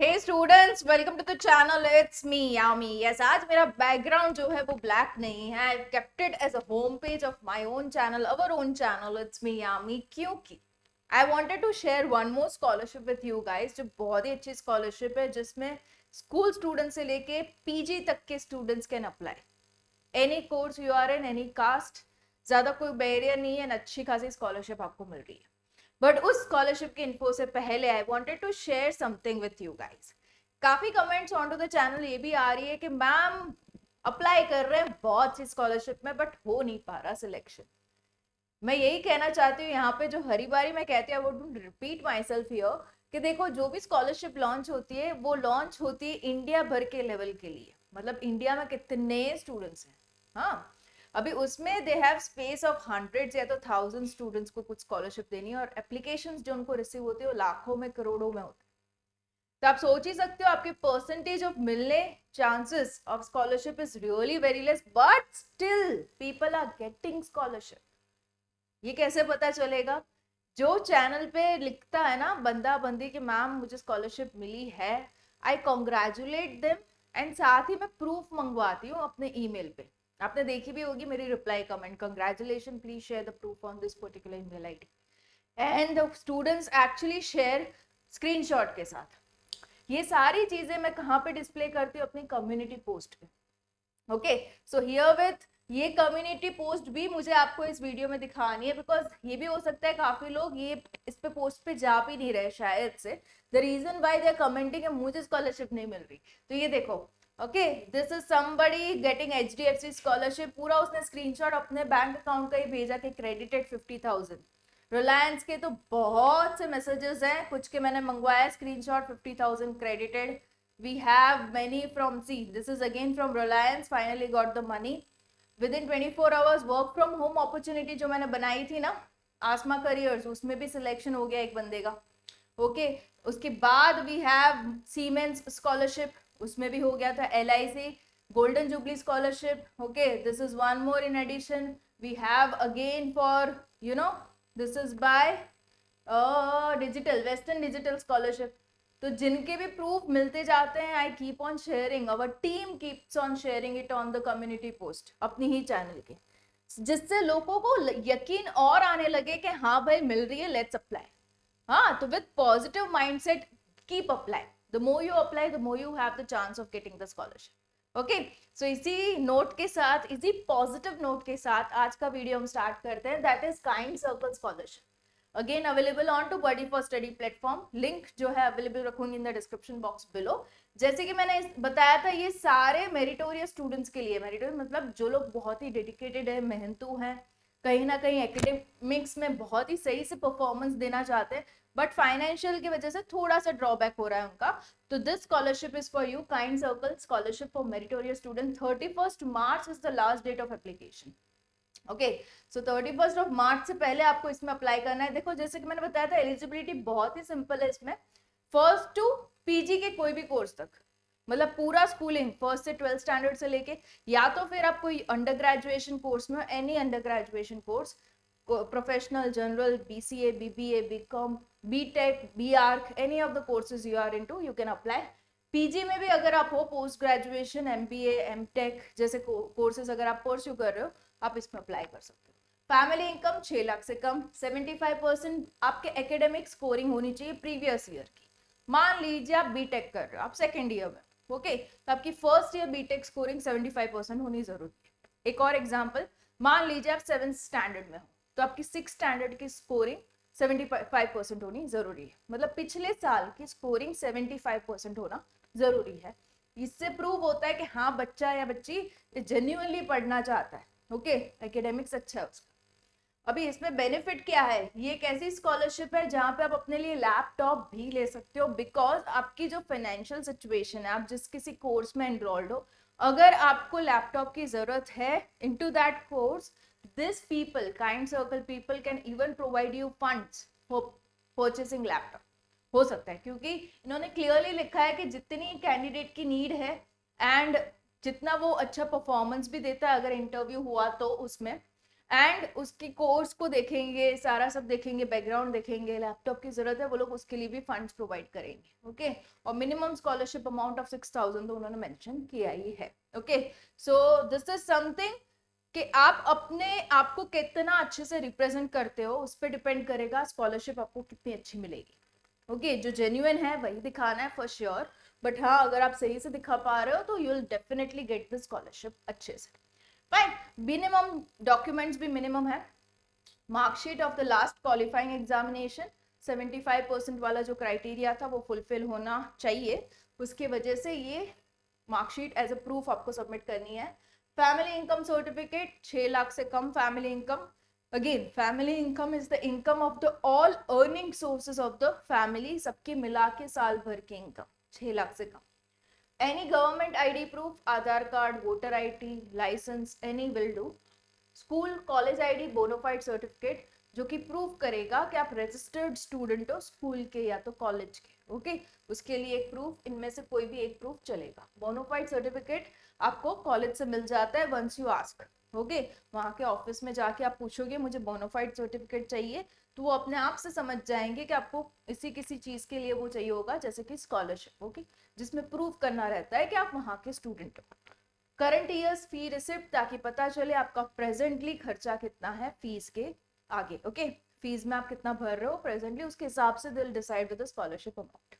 Hey students, welcome to the channel. It's me Yami. Yes, आज मेरा background जो है वो ब्लैक नहीं है। I kept it as a home page of my own channel, our own channel. It's me Yami, क्योंकि I wanted to share one more scholarship with you guys, जो बहुत ही अच्छी स्कॉलरशिप है, जिसमें स्कूल स्टूडेंट से लेके पीजी तक के students can apply any course you are in, any caste. ज्यादा कोई बैरियर नहीं है, अच्छी खासी स्कॉलरशिप आपको मिल रही है। बट उस स्कॉलरशिप की इन्फो से पहले I wanted to share something with you guys. काफी comments on to the channel ये भी आ रही है कि मैम अप्लाई कर रहे हैं बहुत सी स्कॉलरशिप में, बट हो नहीं पा रहा सिलेक्शन। मैं यही कहना चाहती हूँ यहाँ पे, जो हरी बारी मैं कहती हूँ, वो रिपीट माई सेल्फ हियर, कि देखो जो भी स्कॉलरशिप लॉन्च होती है वो लॉन्च होती है इंडिया भर के लेवल के लिए। मतलब इंडिया में कितने स्टूडेंट्स हैं। हाँ, अभी उसमें they have space of hundreds या तो थाउजेंड स्टूडेंट्स को कुछ स्कॉलरशिप देनी है, और एप्लीकेशंस जो उनको रिसीव होती है वो लाखों में करोड़ों में होती है। तो आप सोच ही सकते हो आपके परसेंटेज ऑफ मिलने chances of scholarship is really very less, but still people are getting scholarship. ये कैसे पता चलेगा? जो चैनल पे लिखता है ना बंदा बंदी कि मैम मुझे स्कॉलरशिप मिली है, आई कॉन्ग्रेचुलेट देम, एंड साथ ही मैं प्रूफ मंगवाती हूँ अपने ईमेल पे। आपने देखी भी होगी मेरी reply comment, congratulation, please share the proof on this particular email ID. And the students actually share screenshot के साथ। ये सारी चीजें मैं कहाँ पे डिस्प्ले करती हूँ? अपनी कम्युनिटी पोस्ट पे। ओके, सो हियर विथ ये कम्युनिटी पोस्ट भी मुझे आपको इस वीडियो में दिखानी है, बिकॉज ये भी हो सकता है काफी लोग ये इस पे पोस्ट पे जा भी नहीं रहे शायद से। The reason why they are commenting मुझे स्कॉलरशिप नहीं मिल रही। तो ये देखो, okay, this is somebody getting HDFC scholarship. पूरा उसने स्क्रीनशॉट अपने बैंक अकाउंट का ही भेजा कि क्रेडिटेड 50,000। रिलायंस के तो बहुत से मैसेजेस हैं, कुछ के मैंने मंगवाया screenshot, 50,000 credited. We have many from, see, this is again from Reliance, finally got the money within 24 hours. Work from home opportunity जो मैंने बनाई थी ना, आसमा करियर्स, उसमें भी सिलेक्शन हो गया एक बंदे का। ओके, उसके बाद वी हैव सीमेंस स्कॉलरशिप, उसमें भी हो गया था। LIC golden jubilee scholarship. Okay, this is one more in addition. We have again for, you know, this is by digital, western digital scholarship. तो जिनके भी प्रूफ मिलते जाते हैं, I keep on sharing, our team keeps on sharing it on the community post अपनी ही channel के, जिससे लोगों को यकीन और आने लगे कि हाँ भाई मिल रही है, लेट्स अप्लाई। हाँ, तो with positive mindset keep apply. The more you apply the more you have the chance of getting the scholarship. Okay, so इसी नोट के साथ, इसी पॉजिटिव नोट के साथ आज का वीडियो हम स्टार्ट करते हैं, that is kind circle scholarship. Again available on to Buddy for Study platform. Link जो है अवेलेबल रखूंगी in the description box below. जैसे कि मैंने बताया था, ये सारे मेरिटोरियस स्टूडेंट्स के लिए, मेरिटोरियस मतलब जो लोग बहुत ही डेडिकेटेड है, मेहनतू हैं, कहीं ना कहीं एकेडमिक्स में बहुत ही सही से परफॉर्मेंस देना चाहते हैं, बट फाइनेंशियल की वजह से थोड़ा सा ड्रॉबैक हो रहा है उनका। तो this scholarship is for you, kind circle scholarship for meritorious student. 31 March is the last date of application. Okay, so 31 March से पहले आपको इसमें अप्लाई करना है। देखो, जैसे कि मैंने बताया था, एलिजिबिलिटी बहुत ही सिंपल है इसमें। फर्स्ट टू पीजी के कोई भी कोर्स तक, मतलब पूरा स्कूलिंग फर्स्ट से 12th स्टैंडर्ड से लेके, या तो फिर आप कोई अंडर ग्रेजुएशन कोर्स में, any under graduation course, professional, general, BCA, BBA, BCom, BTech, BArch, any of the courses you are into, you can apply. PG में भी अगर आप हो, पोस्ट ग्रेजुएशन, MBA, MTech जैसे कोर्सेज अगर आप परस्यू कर रहे हो, आप इसमें अप्लाई कर सकते हो। फैमिली इनकम 6 लाख से कम, 75% आपके एकेडमिक स्कोरिंग होनी चाहिए प्रीवियस ईयर की। मान लीजिए आप बीटेक कर रहे हो, आप सेकेंड ईयर में, ओके, तो आपकी फर्स्ट ईयर बीटेक स्कोरिंग 75% होनी जरूरी है। एक और एग्जाम्पल, मान लीजिए आप 7th स्टैंडर्ड में हो, तो आपकी 6th स्टैंडर्ड की स्कोरिंग 75% होनी जरूरी है। मतलब पिछले साल की स्कोरिंग 75% होना जरूरी है। इससे प्रूव होता है कि हाँ, बच्चा या बच्ची जेन्युइनली पढ़ना चाहता है। ओके, एकेडमिक्स अच्छा है उसका। अभी इसमें बेनिफिट क्या है? ये एक ऐसी स्कॉलरशिप है जहां पे आप अपने लिए लैपटॉप भी ले सकते हो, बिकॉज आपकी जो फाइनेंशियल सिचुएशन है, आप जिस किसी कोर्स में एनरोल्ड हो, अगर आपको लैपटॉप की जरूरत है into that course, this people, kind circle people, can even provide you funds for purchasing laptop. हो सकता है, क्योंकि इन्होंने क्लियरली लिखा है कि जितनी कैंडिडेट की नीड है, एंड जितना वो अच्छा परफॉर्मेंस भी देता है अगर इंटरव्यू हुआ तो उसमें, एंड उसकी कोर्स को देखेंगे, सारा सब देखेंगे, बैकग्राउंड देखेंगे, लैपटॉप की जरूरत है, वो लोग उसके लिए भी फंड्स प्रोवाइड करेंगे। ओके और मिनिमम स्कॉलरशिप अमाउंट ऑफ 6,000 तो उन्होंने मेंशन किया ही है। Okay so this is something कि आप अपने आप को कितना अच्छे से रिप्रेजेंट करते हो, उस पर डिपेंड करेगा स्कॉलरशिप आपको कितनी अच्छी मिलेगी। ओके जो जेन्युइन है वही दिखाना है फॉर श्योर, बट हाँ अगर आप सही से दिखा पा रहे हो तो you will definitely get the scholarship अच्छे से। फाइन, मिनिमम डॉक्यूमेंट्स भी मिनिमम है। Marksheet of the last qualifying examination 75% वाला जो क्राइटेरिया था वो फुलफिल होना चाहिए, उसके वजह से ये मार्कशीट एज अ प्रूफ आपको सबमिट करनी है। फैमिली इनकम सर्टिफिकेट, 6 लाख से कम family income. Again family income is the income of the all earning sources of the family, सबके मिला के साल भर की इनकम 6 लाख से कम। Any government ID proof, Aadhaar card, voter ID, licence, any will do. School college ID, bonafide certificate जो कि प्रूव करेगा कि आप रजिस्टर्ड स्टूडेंट हो स्कूल के या तो कॉलेज के। ओके उसके लिए एक प्रूफ, इनमें से कोई भी एक प्रूफ चलेगा। बोनोफाइड सर्टिफिकेट आपको कॉलेज से मिल जाता है वंस यू आस्क। ओके वहां के ऑफिस में जाके आप पूछोगे मुझे बोनोफाइड सर्टिफिकेट चाहिए, तो वो अपने आप से समझ जाएंगे कि आपको इसी किसी चीज के लिए वो चाहिए होगा, जैसे कि स्कॉलरशिप। ओके जिसमें प्रूफ करना रहता है कि आप वहां के स्टूडेंट हो। करंट ईयर्स फी रिसिप्ट, ताकि पता चले आपका प्रेजेंटली खर्चा कितना है फीस के आगे। ओके फीस में आप कितना भर रहे हो प्रेजेंटली, उसके हिसाब से दिल decide with the scholarship amount.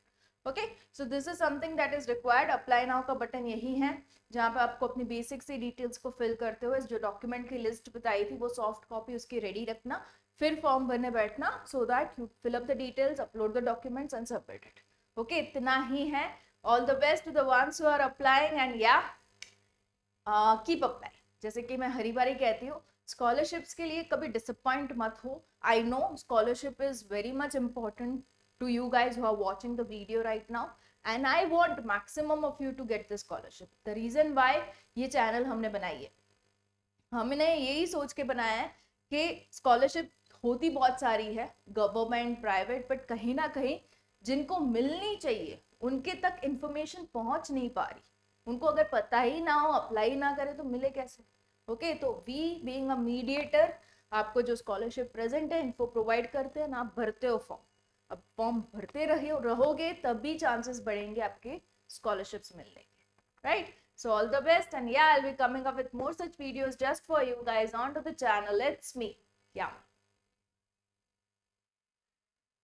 Okay so this is something that is required. Apply now का बटन यही है जहां पे आपको अपनी बेसिक सी डिटेल्स को फिल करते हुए जो डॉक्यूमेंट की लिस्ट बताई थी वो सॉफ्ट कॉपी उसकी रेडी रखना, फिर फॉर्म भरने बैठना so that you fill up the details, upload the documents and submit it. Okay इतना ही है। All the best to the ones who are applying and या कीप अप्लाई। जैसे कि मैं हरी बारी कहती हूँ स्कॉलरशिप्स के लिए कभी डिसअपॉइंट मत हो। I know scholarship is very much important to you guys who are watching the video right now, and I want maximum of you to get the scholarship. The reason why ये channel हमने बनाई है, हमने यही सोच के बनाया है कि स्कॉलरशिप होती बहुत सारी है गवर्नमेंट प्राइवेट, बट कहीं ना कहीं जिनको मिलनी चाहिए उनके तक इंफॉर्मेशन पहुंच नहीं पा रही। उनको अगर पता ही ना हो, अप्लाई ना करे तो मिले कैसे। ओके तो वी बीइंग अ मीडिएटर आपको जो स्कॉलरशिप प्रेजेंट है इनको प्रोवाइड करते हैं ना, आप भरते हो फॉर्म। अब फॉर्म भरते रहोगे तभी चांसेस बढ़ेंगे आपके स्कॉलरशिप्स मिलने के, right? So all the best, and yeah, I'll be coming up with more such videos just for you guys onto the channel. It's me. Yeah.